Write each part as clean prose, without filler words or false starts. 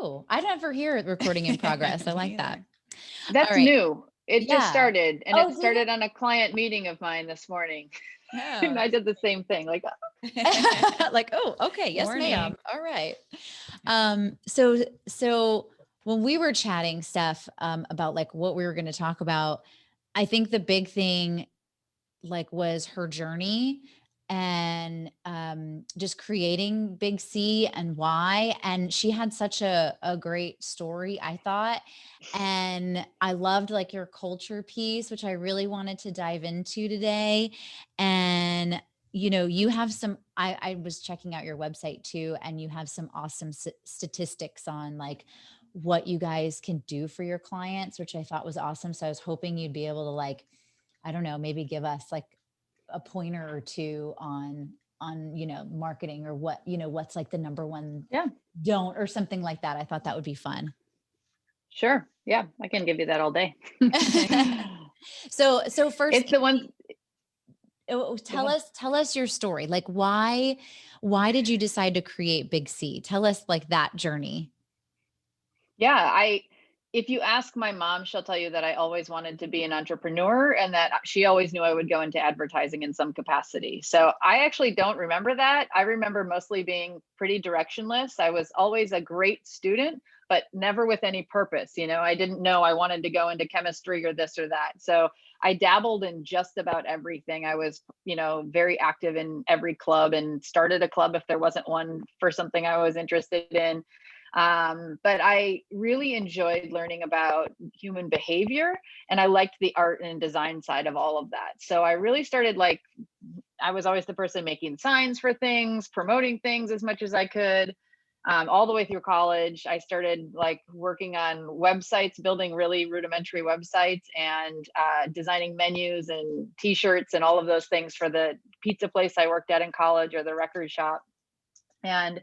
Oh, I never hear it recording in progress. I like that. All That's right. new. It just Yeah. started, and Oh, it did started on a client meeting of mine this morning. And Oh, I did the same thing. Like, it? Like, oh, okay. Yes, ma'am. Warning. All right. So when we were chatting, Steph, about like what we were going to talk about, I think the big thing like was her journey and just creating Big C and why. And she had such a great story, I thought. And I loved like your culture piece, which I really wanted to dive into today. And you have some, I was checking out your website too, and you have some awesome statistics on like what you guys can do for your clients, which I thought was awesome. So I was hoping you'd be able to like, I don't know, maybe give us like a pointer or two on marketing or what's like the number one yeah, don't or something like that. I thought that would be fun. sure. Yeah, I can give you that all day. So first, It's the one. Go ahead. tell us your story. Like why did you decide to create Big C? Tell us like that journey. Yeah, if you ask my mom, she'll tell you that I always wanted to be an entrepreneur and that she always knew I would go into advertising in some capacity. So I actually don't remember that. I remember mostly being pretty directionless. I was always a great student, but never with any purpose. I didn't know I wanted to go into chemistry or this or that. So I dabbled in just about everything. I was, very active in every club and started a club if there wasn't one for something I was interested in. But I really enjoyed learning about human behavior, and I liked the art and design side of all of that. So I really started I was always the person making signs for things, promoting things as much as I could. All the way through college, I started working on websites, building really rudimentary websites, and designing menus and T-shirts and all of those things for the pizza place I worked at in college or the record shop. And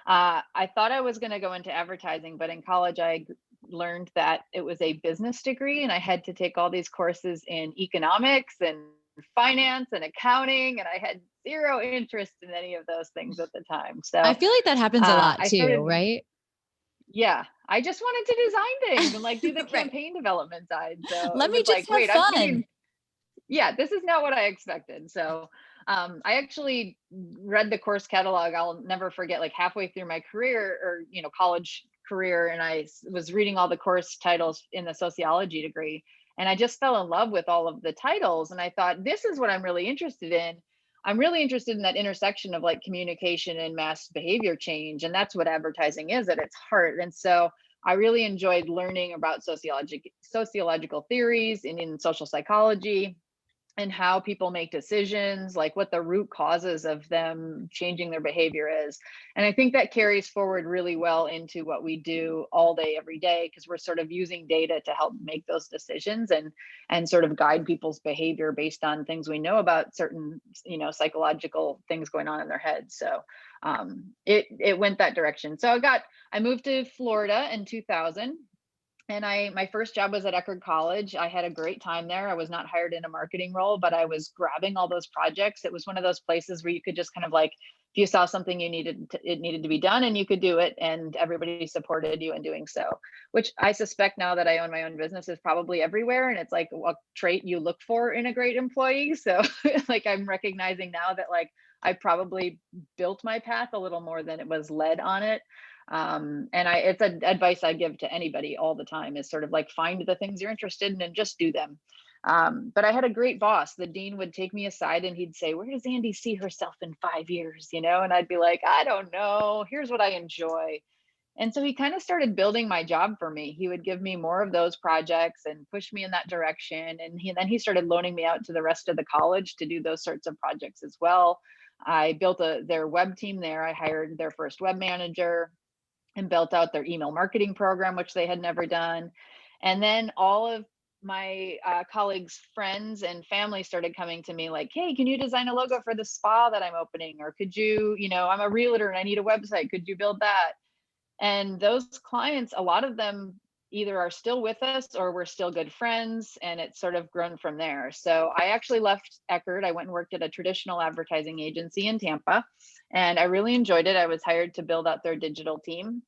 I thought I was going to go into advertising, but in college, I learned that it was a business degree and I had to take all these courses in economics and finance and accounting. And I had zero interest in any of those things at the time. So I feel like that happens a lot I too, started, right? yeah, I just wanted to design things and do the Right. campaign development side. So Let it me was just have wait, I'm fun. getting, yeah, this is not what I expected. So I actually read the course catalog. I'll never forget, halfway through my career or, college career. And I was reading all the course titles in the sociology degree. And I just fell in love with all of the titles. And I thought, this is what I'm really interested in. I'm really interested in that intersection of communication and mass behavior change. And that's what advertising is at its heart. And so I really enjoyed learning about sociological theories and in social psychology and how people make decisions, what the root causes of them changing their behavior is. And I think that carries forward really well into what we do all day, every day, because we're sort of using data to help make those decisions and sort of guide people's behavior based on things we know about certain, psychological things going on in their heads. So it went that direction. So I moved to Florida in 2000. And my first job was at Eckerd College. I had a great time there. I was not hired in a marketing role, but I was grabbing all those projects. It was one of those places where you could just kind of if you saw something it needed to be done and you could do it, and everybody supported you in doing so, which I suspect now that I own my own business is probably everywhere. And it's a trait you look for in a great employee. So I'm recognizing now that I probably built my path a little more than it was led on it. And it's advice I give to anybody all the time is sort of find the things you're interested in and just do them. But I had a great boss. The dean would take me aside and he'd say, where does Andi see herself in 5 years? And I'd be like, I don't know. Here's what I enjoy. And so he kind of started building my job for me. He would give me more of those projects and push me in that direction. And then he started loaning me out to the rest of the college to do those sorts of projects as well. I built their web team there. I hired their first web manager and built out their email marketing program, which they had never done. And then all of my colleagues, friends, and family started coming to me hey, can you design a logo for the spa that I'm opening? Or could you, I'm a realtor and I need a website. Could you build that? And those clients, a lot of them either are still with us or we're still good friends. And it's sort of grown from there. So I actually left Eckerd. I went and worked at a traditional advertising agency in Tampa. And I really enjoyed it. I was hired to build out their digital team.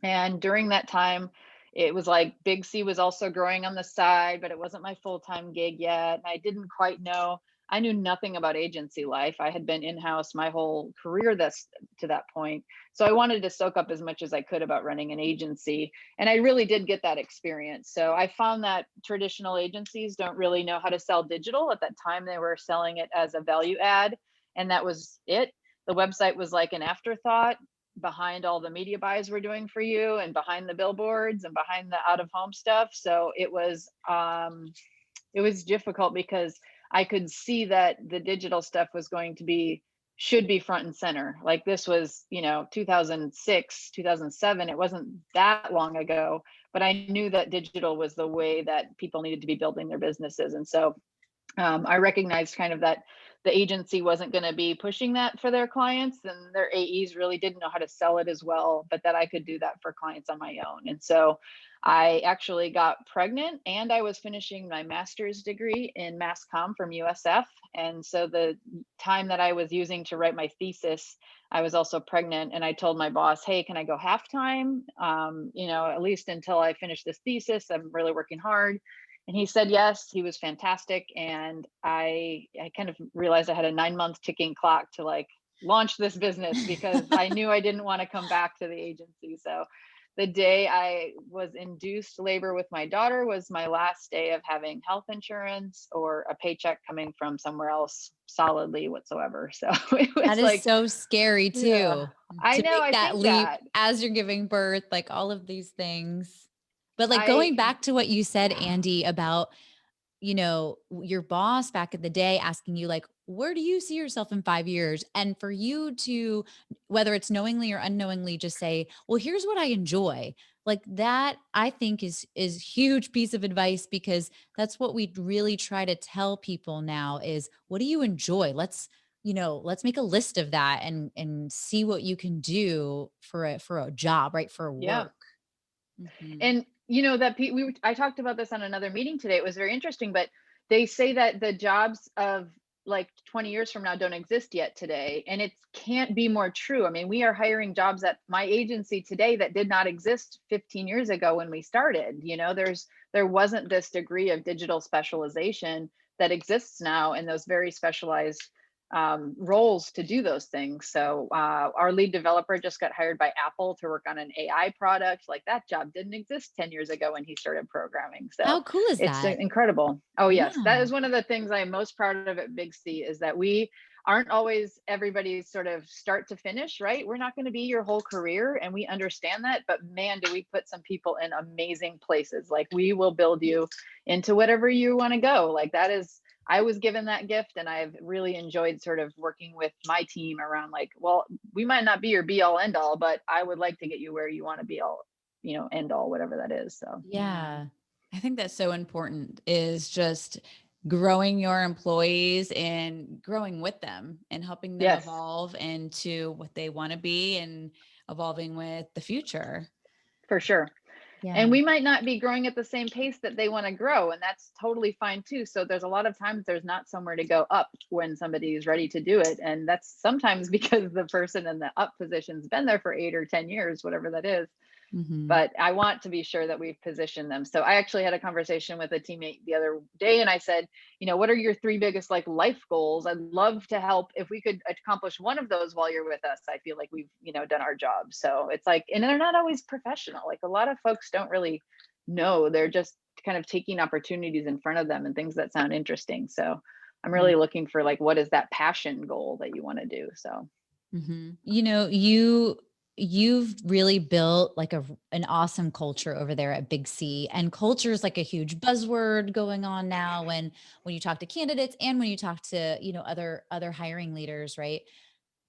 And during that time, it was like Big C was also growing on the side, but it wasn't my full-time gig yet. I didn't quite know. I knew nothing about agency life. I had been in-house my whole career that's to that point. So I wanted to soak up as much as I could about running an agency. And I really did get that experience. So I found that traditional agencies don't really know how to sell digital. At that time, they were selling it as a value add, and that was it. The website was like an afterthought behind all the media buys we're doing for you and behind the billboards and behind the out of home stuff. So it was difficult because I could see that the digital stuff was going to be should be front and center. Like this was, 2006, 2007. It wasn't that long ago, but I knew that digital was the way that people needed to be building their businesses. And so I recognized kind of that the agency wasn't going to be pushing that for their clients, and their AEs really didn't know how to sell it as well, but that I could do that for clients on my own. And so I actually got pregnant, and I was finishing my master's degree in mass comm from USF. And so the time that I was using to write my thesis, I was also pregnant, and I told my boss, hey, can I go half time? At least until I finish this thesis, I'm really working hard. And he said yes. He was fantastic. And I kind of realized I had a 9-month ticking clock to like launch this business because I knew I didn't want to come back to the agency. So the day I was induced labor with my daughter was my last day of having health insurance or a paycheck coming from somewhere else solidly whatsoever. So it That was is like, so scary yeah, too, I to know. make I that think leap that as you're giving birth, like all of these things. But like I, going back to what you said, yeah, Andi, about, your boss back in the day asking you like, where do you see yourself in 5 years? And for you to, whether it's knowingly or unknowingly, just say, well, here's what I enjoy. Like that, I think is huge piece of advice, because that's what we really try to tell people now is, what do you enjoy? Let's make a list of that and see what you can do for a job, right? For yeah. work. Mhm. And that I talked about this on another meeting today. It was very interesting, but they say that the jobs of like 20 years from now don't exist yet today, and it can't be more true. I mean, we are hiring jobs at my agency today that did not exist 15 years ago when we started. There wasn't this degree of digital specialization that exists now in those very specialized roles to do those things. So our lead developer just got hired by Apple to work on an AI product. Like that job didn't exist 10 years ago when he started programming. So How cool is it's that? incredible. Oh yes, that Yeah. is one of the things I'm most proud of at Big C is that we aren't always everybody's sort of start to finish, right? We're not going to be your whole career, and we understand that, but man, do we put some people in amazing places. Like we will build you into whatever you want to go. Like that is I was given that gift, and I've really enjoyed sort of working with my team around like, well, we might not be your be all end all, but I would like to get you where you want to be all, end all, whatever that is. So, Yeah. I think that's so important, is just growing your employees and growing with them and helping them yes, evolve into what they want to be and evolving with the future. for sure. And Yeah. we might not be growing at the same pace that they want to grow, and that's totally fine too. So there's a lot of times there's not somewhere to go up when somebody is ready to do it, and that's sometimes because the person in the up position's been there for 8 or 10 years, whatever that is. Hmm. But I want to be sure that we've positioned them. So I actually had a conversation with a teammate the other day, and I said, what are your 3 biggest like life goals? I'd love to help. If we could accomplish one of those while you're with us, I feel like we've, done our job. So it's like, and they're not always professional. Like a lot of folks don't really know. They're just kind of taking opportunities in front of them and things that sound interesting. So I'm Yeah. really looking for like, what is that passion goal that you want to do? So You've really built like an awesome culture over there at Big C, and culture is like a huge buzzword going on now when you talk to candidates and when you talk to, other hiring leaders, right?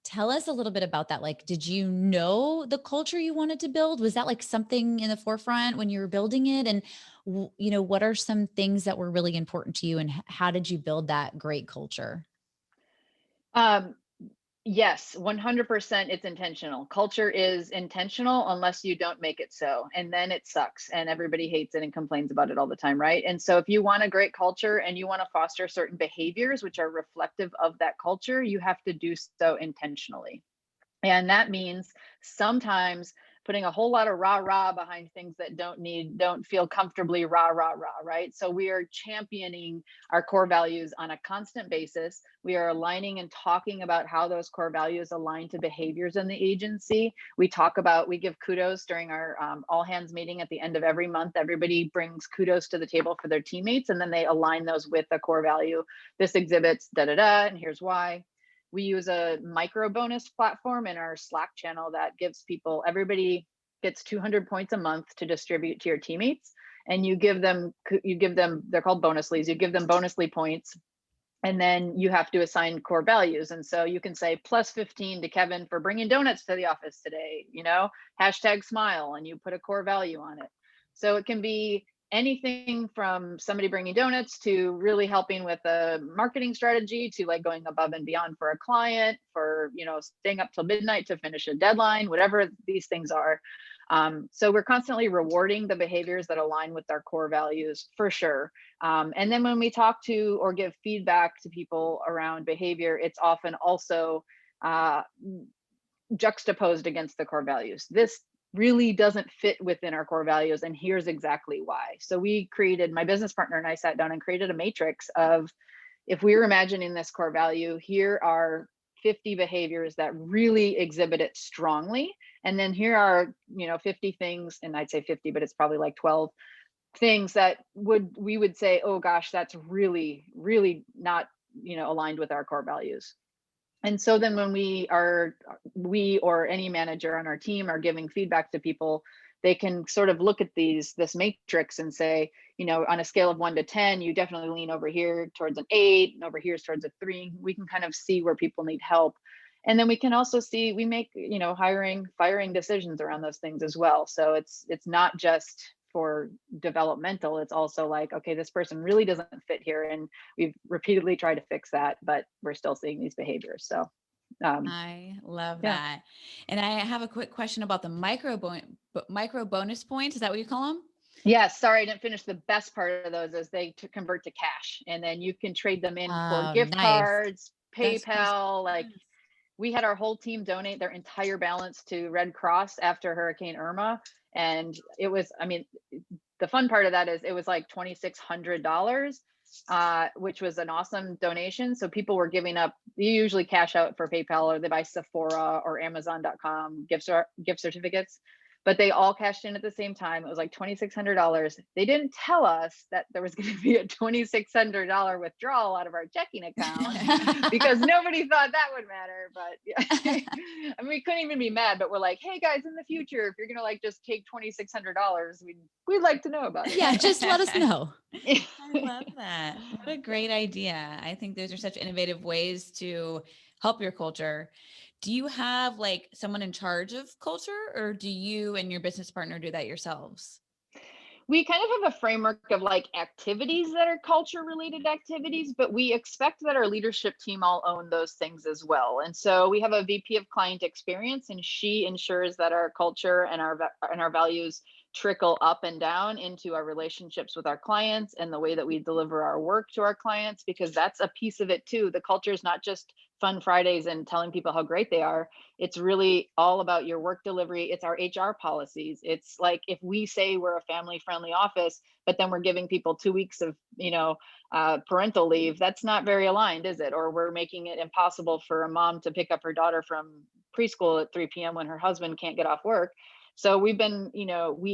Tell us a little bit about that. Like, did you know the culture you wanted to build? Was that like something in the forefront when you were building it? And, what are some things that were really important to you, and how did you build that great culture? um, yes, 100% it's intentional. Culture is intentional unless you don't make it so. And then it sucks and everybody hates it and complains about it all the time, right? And so if you want a great culture and you want to foster certain behaviors which are reflective of that culture, you have to do so intentionally. And that means sometimes putting a whole lot of rah rah behind things that don't feel comfortably rah rah rah, right? So we are championing our core values on a constant basis. We are aligning and talking about how those core values align to behaviors in the agency. We give kudos during our all hands meeting at the end of every month. Everybody brings kudos to the table for their teammates, and then they align those with a core value. This exhibits da da da, and here's why. We use a micro bonus platform in our Slack channel that gives people, everybody gets 200 points a month to distribute to your teammates. And you give them, they're called bonus leads. You give them bonus lead points, and then you have to assign core values. And so you can say plus 15 to Kevin for bringing donuts to the office today, hashtag smile, and you put a core value on it. So it can be anything from somebody bringing donuts to really helping with a marketing strategy to like going above and beyond for a client, for staying up till midnight to finish a deadline, whatever these things are. So we're constantly rewarding the behaviors that align with our core values, for sure. And then when we talk to or give feedback to people around behavior, it's often also juxtaposed against the core values. This really doesn't fit within our core values, and here's exactly why. So my business partner and I sat down and created a matrix of, if we were imagining this core value, here are 50 behaviors that really exhibit it strongly. And then here are 50 things, and I'd say 50, but it's probably like 12 things that we would say, oh gosh, that's really, really not aligned with our core values. And so then when we or any manager on our team are giving feedback to people, they can sort of look at this matrix and say, on a scale of 1 to 10, you definitely lean over here towards an 8, and over here towards a 3. We can kind of see where people need help. And then we can also see, we make, hiring, firing decisions around those things as well. So it's not just for developmental, it's also like, okay, this person really doesn't fit here, and we've repeatedly tried to fix that, but we're still seeing these behaviors. So I love that. And I have a quick question about the micro bonus points. Is that what you call them? Yes, sorry, I didn't finish. The best part of those is they convert to cash, and then you can trade them in for gift cards, PayPal. Like, we had our whole team donate their entire balance to Red Cross after Hurricane Irma. And it was, the fun part of that is it was like $2,600, which was an awesome donation. So people were giving up, you usually cash out for PayPal, or they buy Sephora or Amazon.com gift certificates, but they all cashed in at the same time. It was like $2,600. They didn't tell us that there was going to be a $2,600 withdrawal out of our checking account because nobody thought that would matter. But yeah, we couldn't even be mad, but we're like, hey guys, in the future, if you're going to like just take $2,600, we'd like to know about it. Yeah, just let us know. I love that. What a great idea. I think those are such innovative ways to help your culture. Do you have like someone in charge of culture, or do you and your business partner do that yourselves? We kind of have a framework of like activities that are culture related activities, but we expect that our leadership team all own those things as well. And so we have a VP of client experience, and she ensures that our culture and our values trickle up and down into our relationships with our clients and the way that we deliver our work to our clients, because that's a piece of it too. The culture is not just fun Fridays and telling people how great they are. It's really all about your work delivery. It's our HR policies. It's like, if we say we're a family friendly office, but then we're giving people 2 weeks of, parental leave, that's not very aligned, is it? Or we're making it impossible for a mom to pick up her daughter from preschool at 3 p.m. when her husband can't get off work. So we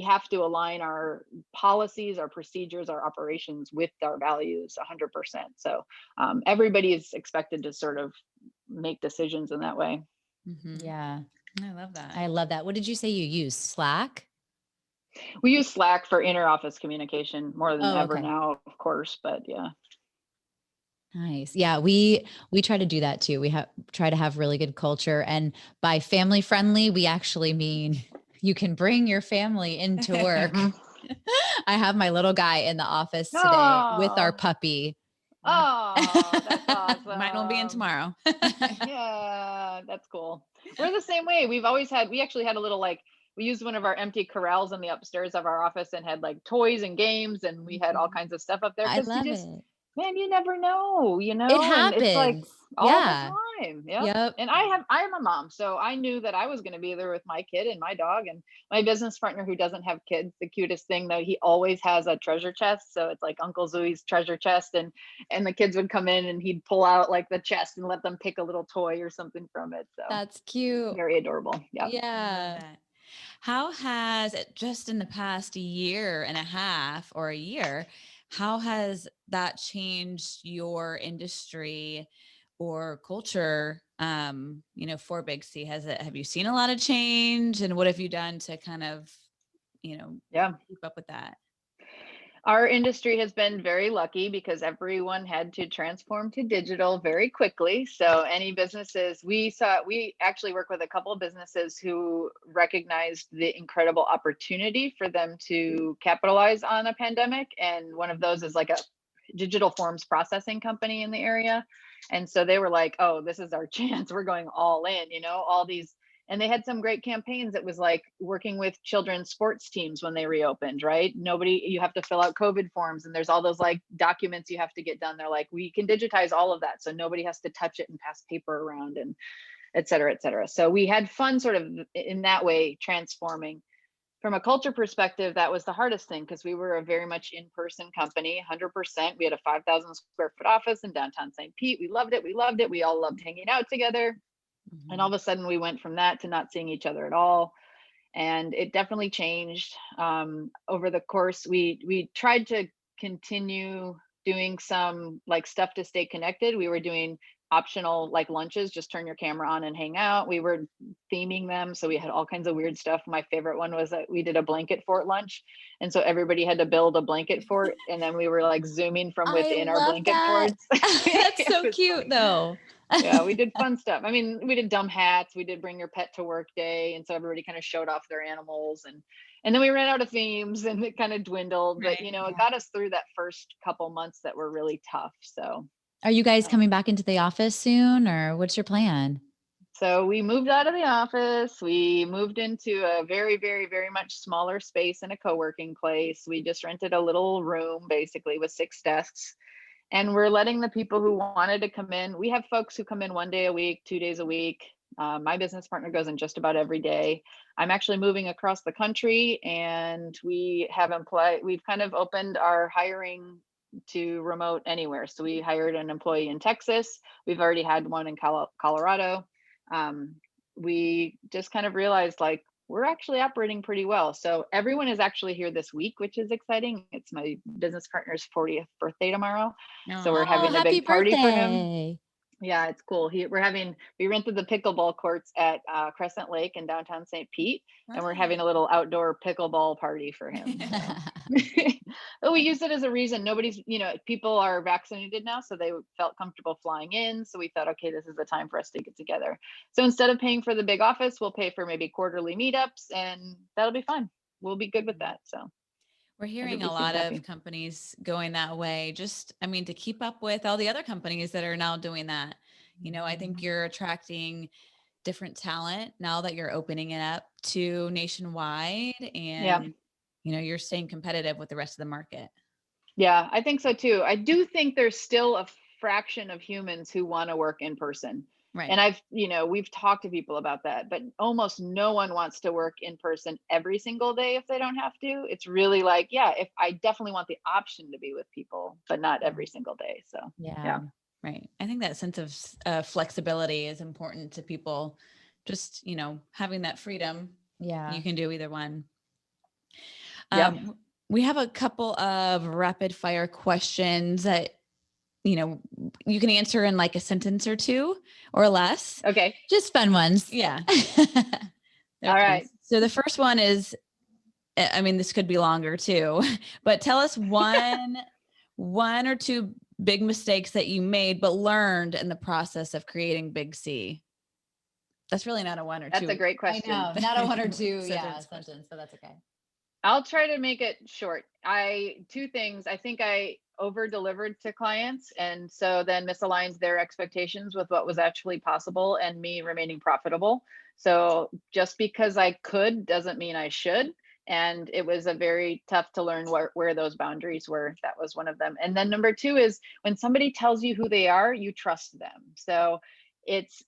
have to align our policies, our procedures, our operations with our values 100%. So everybody is expected to sort of make decisions in that way. Mm-hmm. Yeah. I love that. I love that. What did you say you use? Slack? We use Slack for inter-office communication more than ever now, of course, but yeah. Nice. Yeah. We try to do that too. We try to have really good culture, and by family friendly, we actually mean you can bring your family into work. I have my little guy in the office today with our puppy. Oh, that's awesome. Mine will be in tomorrow. Yeah, that's cool. We're the same way. We actually had a little, like, we used one of our empty corrals in the upstairs of our office and had like toys and games, and we had all kinds of stuff up there. I love it. Man, you never know, It happens. And it's like, all the Yeah. time. Yep. Yep. And I am a mom, so I knew that I was going to be there with my kid and my dog and my business partner who doesn't have kids. The cutest thing though, he always has a treasure chest, so it's like Uncle Zooey's treasure chest, and the kids would come in and he'd pull out like the chest and let them pick a little toy or something from it. So That's cute. very adorable. Yep. I love Yeah. that. How has it just in the past year and a half or a year, how has that changed your industry or culture, for Big C? Have you seen a lot of change, and what have you done to kind of, you know, Yeah. keep up with that? Our industry has been very lucky because everyone had to transform to digital very quickly. So any businesses we actually work with a couple of businesses who recognized the incredible opportunity for them to capitalize on a pandemic. And one of those is like a digital forms processing company in the area. And so they were like, oh, this is our chance. We're going all in, all these, and they had some great campaigns. It was like working with children's sports teams when they reopened, right? You have to fill out COVID forms and there's all those like documents you have to get done. They're like, we can digitize all of that. So nobody has to touch it and pass paper around and et cetera, et cetera. So we had fun sort of in that way, transforming. From a culture perspective, that was the hardest thing because we were a very much in-person company, 100%. We had a 5,000 square foot office in downtown St. Pete. We loved it. We loved it. We all loved hanging out together. And all of a sudden we went from that to not seeing each other at all. And it definitely changed over the course. We tried to continue doing some like stuff to stay connected. We were doing optional like lunches, just turn your camera on and hang out. We were theming them. So we had all kinds of weird stuff. My favorite one was that we did a blanket fort lunch. And so everybody had to build a blanket fort. And then we were like zooming from I within our love blanket that. forts. That's so cute Funny. though. Yeah, we did fun stuff. I mean, we did dumb hats, we did bring your pet to work day, and so everybody kind of showed off their animals, and then we ran out of themes and it kind of dwindled, but Right. it got us through that first couple months that were really tough. Are you guys Um, coming back into the office soon, or what's your plan? so we moved out of the office. We moved into a very, very, very much smaller space in a co-working place. We just rented a little room basically with 6 desks. And we're letting the people who wanted to come in. We have folks who come in 1 day a week, 2 days a week. My business partner goes in just about every day. I'm actually moving across the country, and we've kind of opened our hiring to remote anywhere. So we hired an employee in Texas. We've already had one in Colorado. Um, we just kind of realized like we're actually operating pretty well. So everyone is actually here this week, which is exciting. It's my business partner's 40th birthday tomorrow. So we're Oh, Oh, having a happy big party for him. birthday. Yeah, it's cool. We rented the pickleball courts at Crescent Lake in downtown St. Pete, and we're having a little outdoor pickleball party for him. But we use it as a reason. People are vaccinated now, so they felt comfortable flying in. So we thought, okay, this is the time for us to get together. So instead of paying for the big office, we'll pay for maybe quarterly meetups, and that'll be fun. We'll be good with that. So We're hearing a everybody seems lot of happy. companies going that way. To keep up with all the other companies that are now doing that. I think you're attracting different talent now that you're opening it up to nationwide, Yeah. and you're staying competitive with the rest of the market. Yeah, I think so too. I do think there's still a fraction of humans who want to work in person. Right. And we've talked to people about that, but almost no one wants to work in person every single day if they don't have to. It's really like, yeah, if I definitely want the option to be with people, but not every single day. So, Yeah. yeah. Right. I think that sense of flexibility is important to people. Just, having that freedom. Yeah. You can do either one. Yep. We have a couple of rapid fire questions that, you can answer in like a sentence or two or less. Okay. Just fun ones. Yeah. All right. So the first one is, this could be longer too, but tell us one or two big mistakes that you made, but learned in the process of creating Big C. That's really not a one or two. That's a great question. I know, not a one or two. Sentence Sentence, but that's okay. I'll try to make it short. Two things. I think I over delivered to clients, and so then misaligned their expectations with what was actually possible and me remaining profitable. So just because I could doesn't mean I should. And it was a very tough to learn where those boundaries were. That was one of them. And then number two is when somebody tells you who they are, you trust them. So it's,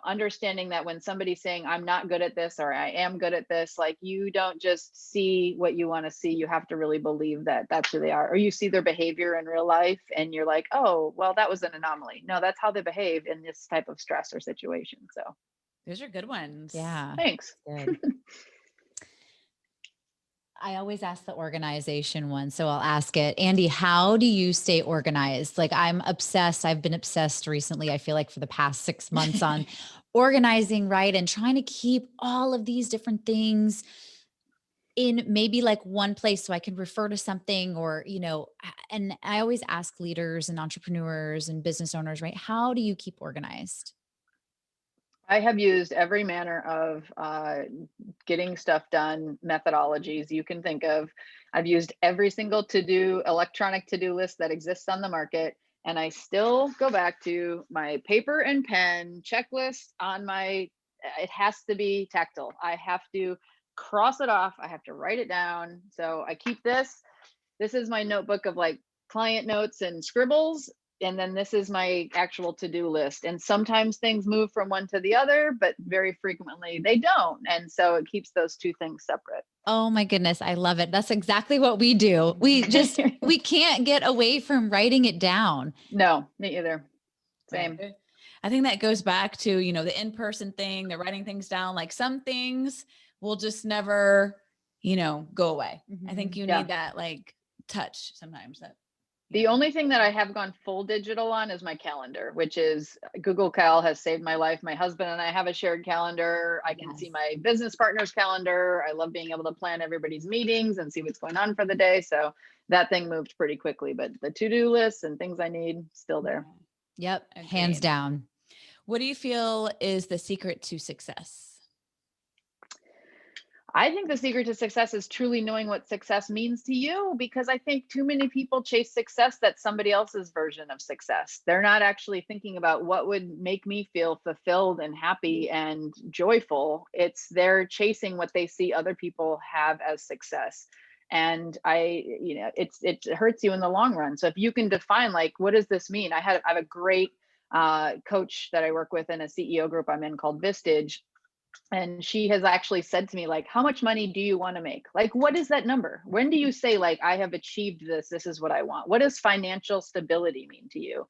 understanding that when somebody's saying, I'm not good at this, or I am good at this, like, you don't just see what you want to see. You have to really believe that that's who they are. Or you see their behavior in real life and you're like, oh, well, that was an anomaly. No, that's how they behave in this type of stress or situation. So Those are good ones. Yeah. thanks. Good. I always ask the organization one, so I'll ask it. Andi, how do you stay organized? Like, I'm obsessed. I've been obsessed recently, I feel like for the past 6 months, on organizing, right? And trying to keep all of these different things in maybe like one place so I can refer to something, or, and I always ask leaders and entrepreneurs and business owners, right? How do you keep organized? I have used every manner of getting stuff done methodologies you can think of. I've used every single electronic to-do list that exists on the market. And I still go back to my paper and pen checklist it has to be tactile. I have to cross it off. I have to write it down. So I keep this. This is my notebook of like client notes and scribbles. And then this is my actual to-do list. And sometimes things move from one to the other, but very frequently they don't. And so it keeps those two things separate. Oh my goodness. I love it. That's exactly what we do. We can't get away from writing it down. No, me either. Same. Right. I think that goes back to, the in-person thing, the writing things down. Like, some things will just never, go away. Mm-hmm. I think you need that like touch sometimes. The only thing that I have gone full digital on is my calendar, which is Google Cal has saved my life. My husband and I have a shared calendar. I can see my business partner's calendar. I love being able to plan everybody's meetings and see what's going on for the day. So that thing moved pretty quickly, but the to-do lists and things I need, still there. Yep. Agreed. Hands down. What do you feel is the secret to success? I think the secret to success is truly knowing what success means to you, because I think too many people chase success that's somebody else's version of success. They're not actually thinking about what would make me feel fulfilled and happy and joyful. They're chasing what they see other people have as success. And it hurts you in the long run. So if you can define, like, what does this mean? I have a great coach that I work with in a CEO group I'm in called Vistage. And she has actually said to me, like, how much money do you want to make? Like, what is that number? When do you say, like, I have achieved this, this is what I want? What does financial stability mean to you?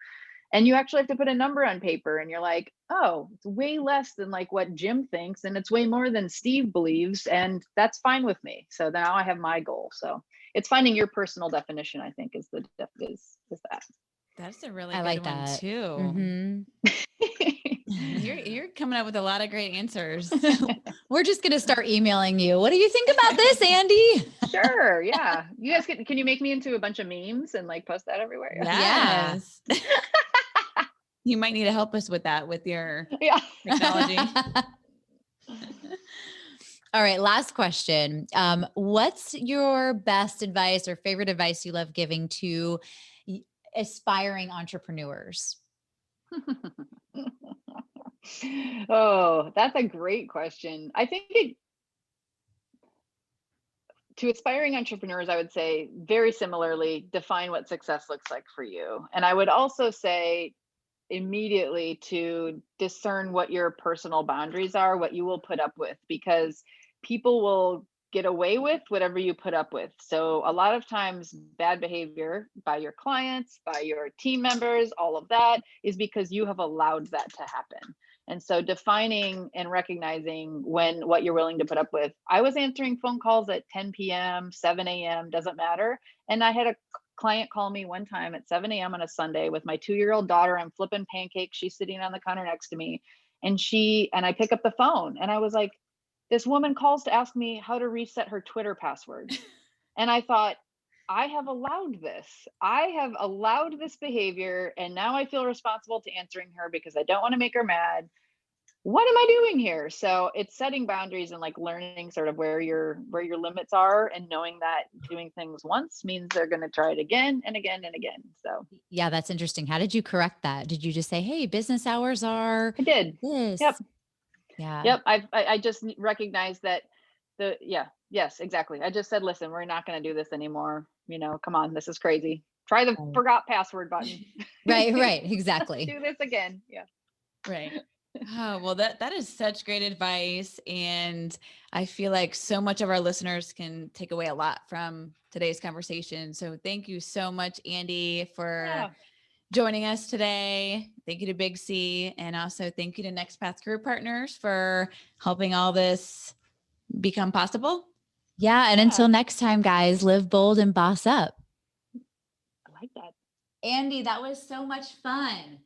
And you actually have to put a number on paper, and you're like, oh, it's way less than like what Jim thinks, and it's way more than Steve believes, and that's fine with me. So now I have my goal. So it's finding your personal definition, I think, is that. That's a really I good like one that too. Mm-hmm. You're coming up with a lot of great answers. We're just going to start emailing you. What do you think about this, Andi? Sure. Yeah. You guys can you make me into a bunch of memes and like post that everywhere? Yes. You might need to help us with that, with your technology. All right. Last question. What's your best advice or favorite advice you love giving to aspiring entrepreneurs? Oh, that's a great question. I think to aspiring entrepreneurs, I would say very similarly, define what success looks like for you. And I would also say immediately to discern what your personal boundaries are, what you will put up with, because people will get away with whatever you put up with. So a lot of times bad behavior by your clients, by your team members, all of that is because you have allowed that to happen. And so defining and recognizing what you're willing to put up with. I was answering phone calls at 10 p.m., 7 a.m., doesn't matter. And I had a client call me one time at 7 a.m. on a Sunday with my 2-year-old daughter. I'm flipping pancakes. She's sitting on the counter next to me. And I pick up the phone and I was like, this woman calls to ask me how to reset her Twitter password. And I thought, I have allowed this. I have allowed this behavior. And now I feel responsible to answering her because I don't want to make her mad. What am I doing here? So it's setting boundaries and like learning sort of where your limits are, and knowing that doing things once means they're going to try it again and again and again. So yeah, that's interesting. How did you correct that? Did you just say, hey, business hours are I did. this? Yep. Yeah. Yep. I just recognized that Yes, exactly. I just said, listen, we're not going to do this anymore. Come on, this is crazy. Try the Right. forgot password button. Right, right, Let's exactly. do this again. Yeah. Right. Oh, well, that is such great advice. And I feel like so much of our listeners can take away a lot from today's conversation. So thank you so much, Andi, for Yeah. joining us today. Thank you to Big C. And also thank you to Next Path Career Partners for helping all this become possible. Yeah. And Yeah. until next time, guys, live bold and boss up. I like that. Andi, that was so much fun.